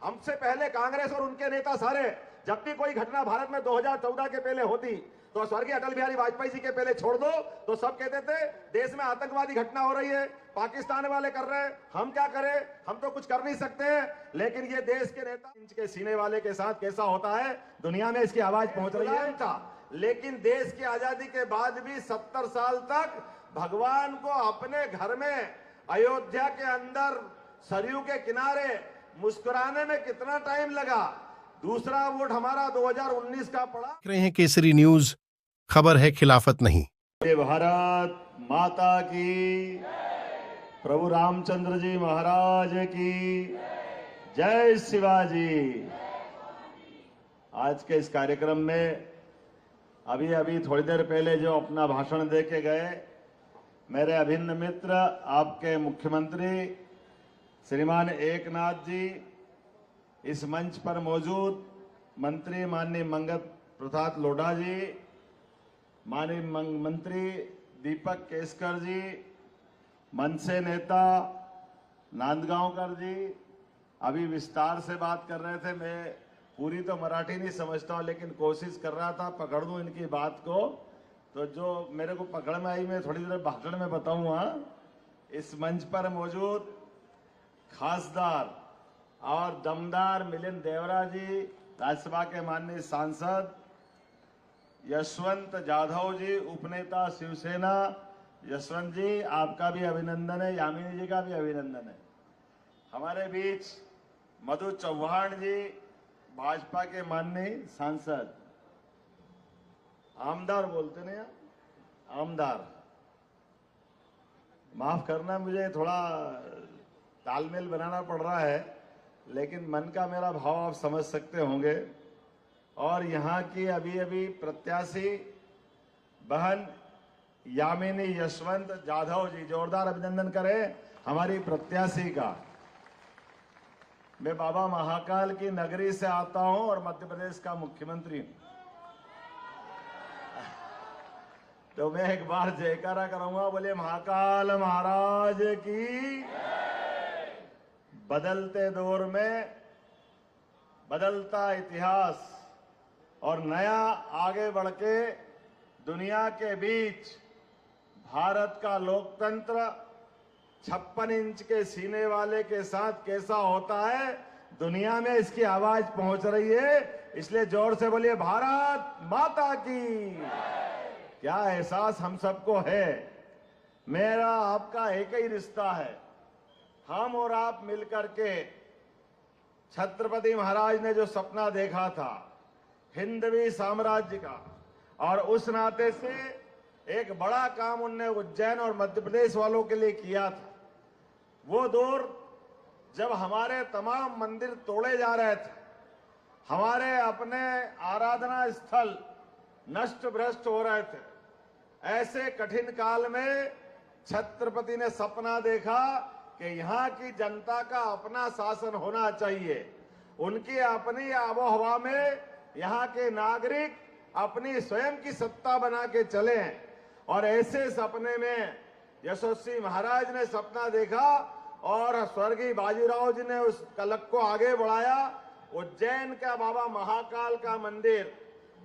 हमसे पहले कांग्रेस और उनके नेता सारे, जब भी कोई घटना भारत में 2014 के पहले होती तो स्वर्गीय अटल बिहारी वाजपेयी जी के पहले छोड़ दो तो सब कहते थे देश में आतंकवादी घटना हो रही है, पाकिस्तान वाले कर रहे हैं, हम क्या करें, हम तो कुछ कर नहीं सकते हैं। लेकिन ये देश के नेता इंच के सीने वाले के साथ कैसा होता है, दुनिया में इसकी आवाज पहुंच रही है। लेकिन देश की आजादी के बाद भी 70 साल तक भगवान को अपने घर में अयोध्या के अंदर सरयू के किनारे मुस्कुराने में कितना टाइम लगा। दूसरा वोट हमारा 2019 का पड़ा। देख रहे हैं केसरी न्यूज, खबर है खिलाफत नहीं। भारत माता की, प्रभु रामचंद्र जी महाराज की जय शिवाजी। आज के इस कार्यक्रम में अभी थोड़ी देर पहले जो अपना भाषण दे के गए मेरे अभिन्न मित्र आपके मुख्यमंत्री श्रीमान एकनाथ जी, इस मंच पर मौजूद मंत्री माननीय मंगत प्रसाद लोढ़ा जी, माननीय मंत्री दीपक केसकर जी, मनसे नेता नांदगांवकर जी अभी विस्तार से बात कर रहे थे। मैं पूरी तो मराठी नहीं समझता हूं, लेकिन कोशिश कर रहा था पकड़ दूं इनकी बात को। तो जो मेरे को पकड़ में आई मैं थोड़ी देर भाषण में बताऊंगा। इस मंच पर मौजूद खासदार और दमदार मिलिंद देवरा जी, राज्यसभा के माननीय सांसद यशवंत जाधव जी, उपनेता शिवसेना, यशवंत जी आपका भी अभिनंदन है, यामिनी जी का भी अभिनंदन है। हमारे बीच मधु चौहान जी, भाजपा के माननीय सांसद, आमदार बोलते नहीं, आमदार, माफ करना मुझे थोड़ा तालमेल बनाना पड़ रहा है, लेकिन मन का मेरा भाव आप समझ सकते होंगे। और यहाँ की अभी प्रत्याशी बहन यामिनी यशवंत जाधव जी, जोरदार अभिनंदन करें हमारी प्रत्याशी का। मैं बाबा महाकाल की नगरी से आता हूं और मध्य प्रदेश का मुख्यमंत्री हूं, तो मैं एक बार जयकारा करूंगा, बोले महाकाल महाराज की। बदलते दौर में बदलता इतिहास और नया आगे बढ़ के दुनिया के बीच भारत का लोकतंत्र 56 इंच के सीने वाले के साथ कैसा होता है, दुनिया में इसकी आवाज पहुंच रही है। इसलिए जोर से बोलिए भारत माता की। क्या एहसास हम सबको है। मेरा आपका एक ही रिश्ता है, हम और आप मिलकर के छत्रपति महाराज ने जो सपना देखा था हिंदवी साम्राज्य का, और उस नाते से एक बड़ा काम उनने उज्जैन और मध्य प्रदेश वालों के लिए किया था। वो दौर जब हमारे तमाम मंदिर तोड़े जा रहे थे, हमारे अपने आराधना स्थल नष्ट भ्रष्ट हो रहे थे, ऐसे कठिन काल में छत्रपति ने सपना देखा कि यहाँ की जनता का अपना शासन होना चाहिए, उनकी अपनी आबोहवा में यहाँ के नागरिक अपनी स्वयं की सत्ता बना के चले। और ऐसे सपने में यशस्वी महाराज ने सपना देखा और स्वर्गीय बाजीराव जी ने उस कलक को आगे बढ़ाया। उज्जैन का बाबा महाकाल का मंदिर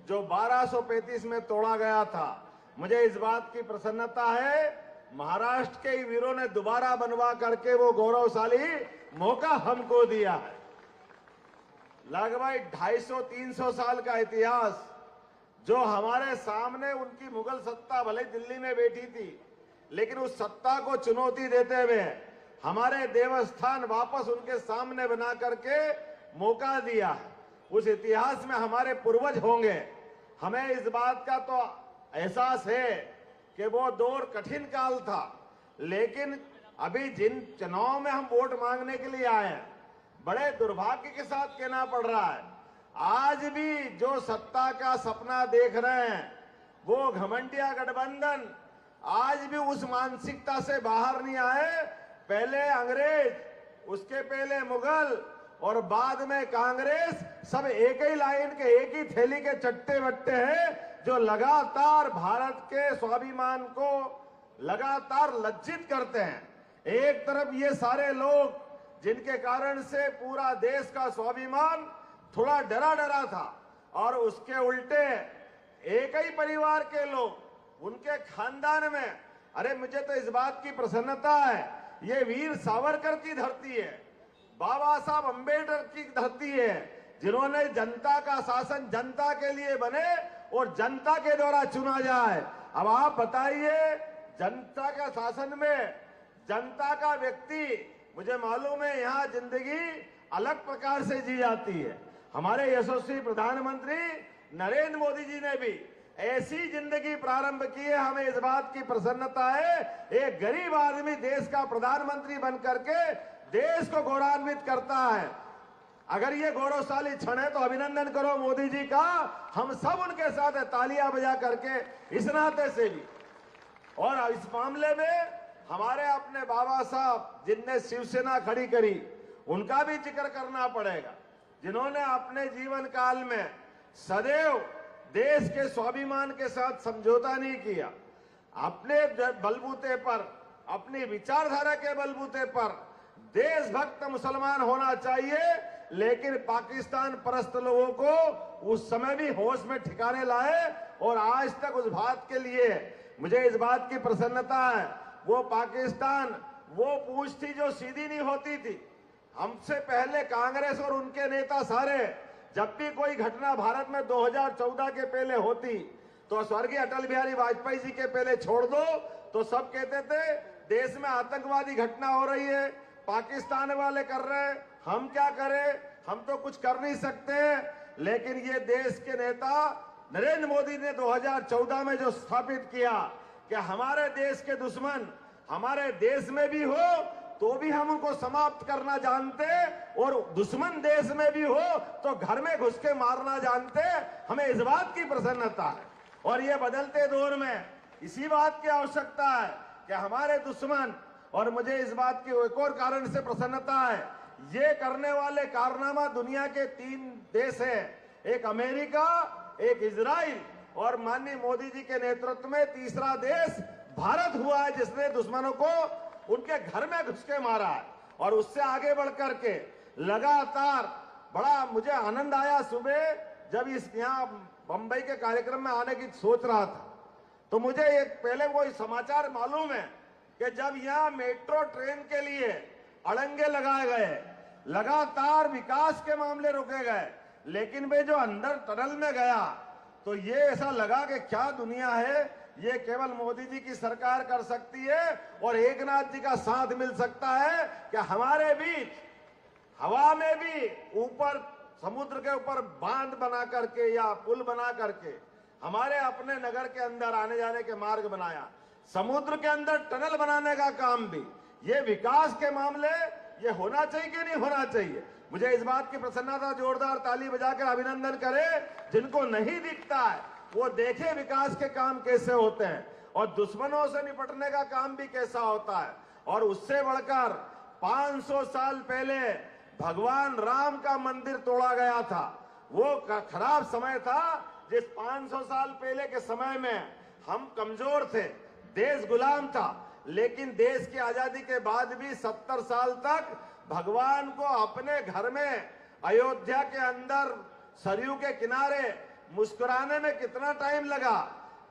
जो 1235 में तोड़ा गया था, मुझे इस बात की प्रसन्नता है महाराष्ट्र के वीरों ने दोबारा बनवा करके वो गौरवशाली मौका हमको दिया है। लगभग 250-300 साल का इतिहास जो हमारे सामने, उनकी मुगल सत्ता भले दिल्ली में बैठी थी, लेकिन उस सत्ता को चुनौती देते हुए हमारे देवस्थान वापस उनके सामने बना करके मौका दिया। उस इतिहास में हमारे पूर्वज होंगे। हमें इस बात का तो एहसास है कि वो दौर कठिन काल था, लेकिन अभी जिन चुनाव में हम वोट मांगने के लिए आए हैं, बड़े दुर्भाग्य के साथ कहना पड़ रहा है, आज भी जो सत्ता का सपना देख रहे हैं वो घमंडिया गठबंधन आज भी उस मानसिकता से बाहर नहीं आए। पहले अंग्रेज, उसके पहले मुगल और बाद में कांग्रेस, सब एक ही लाइन के, एक ही थैली के चट्टे बट्टे हैं जो लगातार भारत के स्वाभिमान को लगातार लज्जित करते हैं। एक तरफ ये सारे लोग जिनके कारण से पूरा देश का स्वाभिमान थोड़ा डरा डरा था, और उसके उल्टे एक ही परिवार के लोग, उनके खानदान में, अरे मुझे तो इस बात की प्रसन्नता है, ये वीर सावरकर की धरती है, बाबा साहब अंबेडकर की धरती है, जिन्होंने जनता का शासन जनता के लिए बने और जनता के द्वारा चुना जाए। अब आप बताइए, जनता का शासन में जनता का व्यक्ति, मुझे मालूम है यहाँ जिंदगी अलग प्रकार से जी जाती है। हमारे यशस्वी प्रधानमंत्री नरेंद्र मोदी जी ने भी ऐसी जिंदगी प्रारंभ की है। हमें इस बात की प्रसन्नता है, एक गरीब आदमी देश का प्रधानमंत्री बन करके देश को गौरवान्वित करता है। अगर ये गौरवशाली क्षण है तो अभिनंदन करो मोदी जी का, हम सब उनके साथ तालियां बजा करके इस नाते से भी। और इस मामले में हमारे अपने बाबा साहब जिनने शिवसेना खड़ी करी, उनका भी जिक्र करना पड़ेगा, जिन्होंने अपने जीवन काल में सदैव देश के स्वाभिमान के साथ समझौता नहीं किया। अपने बलबूते पर, अपनी विचारधारा के बलबूते पर देशभक्त मुसलमान होना चाहिए, लेकिन पाकिस्तान परस्त लोगों को उस समय भी होश में ठिकाने लाए, और आज तक उस बात के लिए मुझे इस बात की प्रसन्नता है। वो पाकिस्तान, वो पूंछ थी जो सीधी नहीं होती थी। हमसे पहले कांग्रेस और उनके नेता सारे, जब भी कोई घटना भारत में 2014 के पहले होती तो स्वर्गीय अटल बिहारी वाजपेयी जी के पहले छोड़ दो, तो सब कहते थे देश में आतंकवादी घटना हो रही है, पाकिस्तान वाले कर रहे हैं, हम क्या करें, हम तो कुछ कर नहीं सकते। लेकिन ये देश के नेता नरेंद्र मोदी ने 2014 में जो स्थापित किया कि हमारे देश के दुश्मन हमारे देश में भी हो तो भी हम उनको समाप्त करना जानते, और दुश्मन देश में भी हो तो घर में घुस के मारना जानते, हमें इस बात की प्रसन्नता है। और ये बदलते दौर में इसी बात की आवश्यकता है कि हमारे दुश्मन, और मुझे इस बात की एक और कारण से प्रसन्नता है, ये करने वाले कारनामा दुनिया के 3 देश हैं, एक अमेरिका, एक इजराइल, और माननीय मोदी जी के नेतृत्व में तीसरा देश भारत हुआ है, जिसने दुश्मनों को उनके घर में घुस के मारा है। और उससे आगे बढ़कर के लगातार बड़ा मुझे आनंद आया। सुबह जब इस यहाँ बंबई के कार्यक्रम में आने की सोच रहा था, तो मुझे एक पहले वो समाचार मालूम है कि जब यहाँ मेट्रो ट्रेन के लिए अड़ंगे लगाए गए, लगातार विकास के मामले रोके गए, लेकिन वे जो अंदर टनल में गया तो ये ऐसा लगा कि क्या दुनिया है, ये केवल मोदी जी की सरकार कर सकती है और एकनाथ जी का साथ मिल सकता है कि हमारे बीच हवा में भी ऊपर समुद्र के ऊपर बांध बना करके या पुल बना करके हमारे अपने नगर के अंदर आने जाने के मार्ग बनाया, समुद्र के अंदर टनल बनाने का काम भी। ये विकास के मामले ये होना चाहिए कि नहीं होना चाहिए? मुझे इस बात की प्रसन्नता, जोरदार ताली बजाकर अभिनंदन करे, जिनको नहीं दिखता है वो देखे विकास के काम कैसे होते हैं और दुश्मनों से निपटने का काम भी कैसा होता है। और उससे बढ़कर 500 साल पहले भगवान राम का मंदिर तोड़ा गया था। वो खराब समय था, जिस 500 साल पहले के समय में हम कमजोर थे, देश गुलाम था, लेकिन देश की आजादी के बाद भी 70 साल तक भगवान को अपने घर में अयोध्या के अंदर सरयू के किनारे मुस्कुराने में कितना टाइम लगा।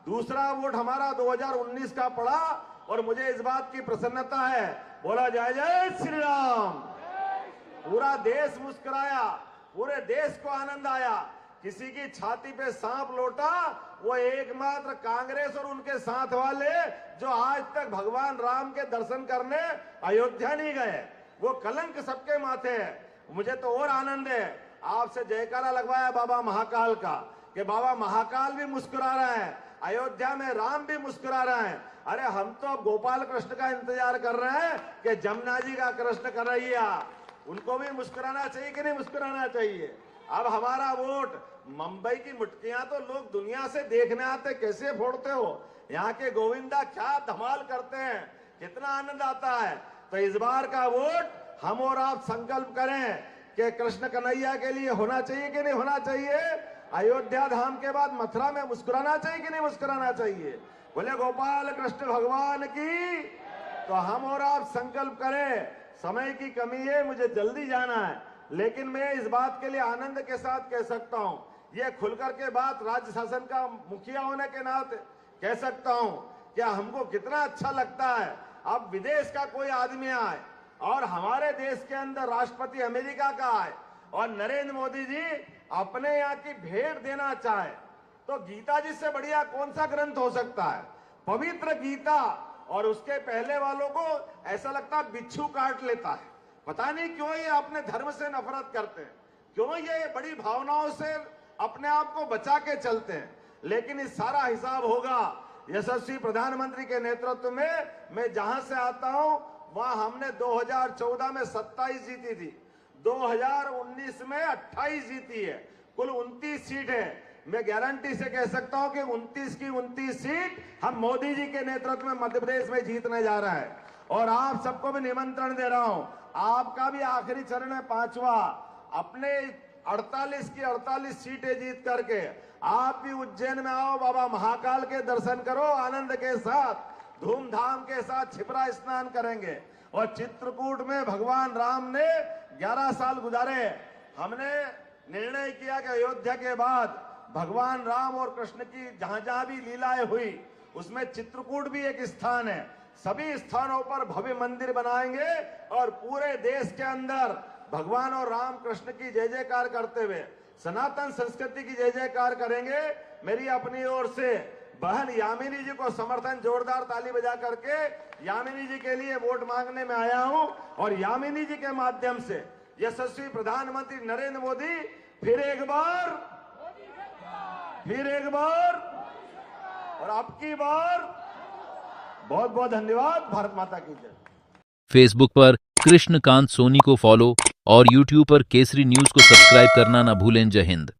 दूसरा वोट हमारा 2019 का पड़ा और मुझे इस बात की प्रसन्नता है, बोला जय जय श्री राम। पूरा देश मुस्कुराया, पूरे देश को आनंद आया। किसी की छाती पे सांप लौटा, वो एकमात्र कांग्रेस और उनके साथ वाले जो आज तक भगवान राम के दर्शन करने अयोध्या नहीं गए, वो कलंक सबके माथे है। मुझे तो और आनंद है, आपसे जयकारा लगवाया बाबा महाकाल का कि बाबा महाकाल भी मुस्कुरा रहे हैं, अयोध्या में राम भी मुस्कुरा रहे हैं। अरे हम तो अब गोपाल कृष्ण का इंतजार कर रहे हैं कि जमुना जी का कृष्ण कन्हैया, उनको भी मुस्कुराना चाहिए कि नहीं मुस्कुराना चाहिए? अब हमारा वोट, मुंबई की मुटकियां तो लोग दुनिया से देखने आते, कैसे फोड़ते हो, यहाँ के गोविंदा क्या धमाल करते हैं, कितना आनंद आता है। तो इस बार का वोट हम और आप संकल्प करें कि कृष्ण कन्हैया के लिए होना चाहिए कि नहीं होना चाहिए? अयोध्या धाम के बाद मथुरा में मुस्कुराना चाहिए कि नहीं मुस्कुराना चाहिए? बोले गोपाल कृष्ण भगवान की। तो हम और आप संकल्प करें, समय की कमी है, मुझे जल्दी जाना है, लेकिन मैं इस बात के लिए आनंद के साथ कह सकता हूं, ये खुलकर के बात राज्य शासन का मुखिया होने के नाते कह सकता हूं कि हमको कितना अच्छा लगता है। अब विदेश का कोई आदमी आए और हमारे देश के अंदर राष्ट्रपति अमेरिका का आए और नरेंद्र मोदी जी अपने यहाँ की भेंट देना चाहे, तो गीता जी से बढ़िया कौन सा ग्रंथ हो सकता है। पवित्र गीता, और उसके पहले वालों को ऐसा लगता है बिच्छू काट लेता है। पता नहीं क्यों ये अपने धर्म से नफरत करते हैं, क्यों ये बड़ी भावनाओं से अपने आप को बचा के चलते हैं। लेकिन इस सारा हिसाब होगा यशस्वी प्रधानमंत्री के नेतृत्व में। मैं जहां से आता हूं वहां हमने 2014 में 27 जीती थी, 2019 में 28 जीती है, कुल 29 सीट है। मैं गारंटी से कह सकता हूं कि 29 की 29 सीट हम मोदी जी के नेतृत्व में मध्य प्रदेश में जीतने जा रहा है। और आप सबको भी निमंत्रण दे रहा हूं, आपका भी आखिरी चरण है 5वां, अपने 48 की 48 सीटें जीत करके आप भी उज्जैन में आओ, बाबा महाकाल के दर्शन करो, आनंद के साथ धूमधाम के साथ क्षिप्रा स्नान करेंगे। और चित्रकूट में भगवान राम ने 11 साल गुजारे। हमने निर्णय किया कि अयोध्या के बाद भगवान राम और कृष्ण की जहां जहां भी लीलाएं हुई उसमें चित्रकूट भी एक स्थान है। सभी स्थानों पर भव्य मंदिर बनाएंगे और पूरे देश के अंदर भगवान और राम कृष्ण की जय जयकार करते हुए सनातन संस्कृति की जय जयकार करेंगे। मेरी अपनी ओर से बहन यामिनी जी को समर्थन, जोरदार ताली बजा करके यामिनी जी के लिए वोट मांगने में आया हूं। और यामिनी जी के माध्यम से यशस्वी प्रधानमंत्री नरेंद्र मोदी फिर एक बार और अब की बार बहुत बहुत धन्यवाद। भारत माता की जय। फेसबुक पर कृष्णकांत सोनी को फॉलो और यूट्यूब पर केसरी न्यूज को सब्सक्राइब करना ना भूलें। जय हिंद।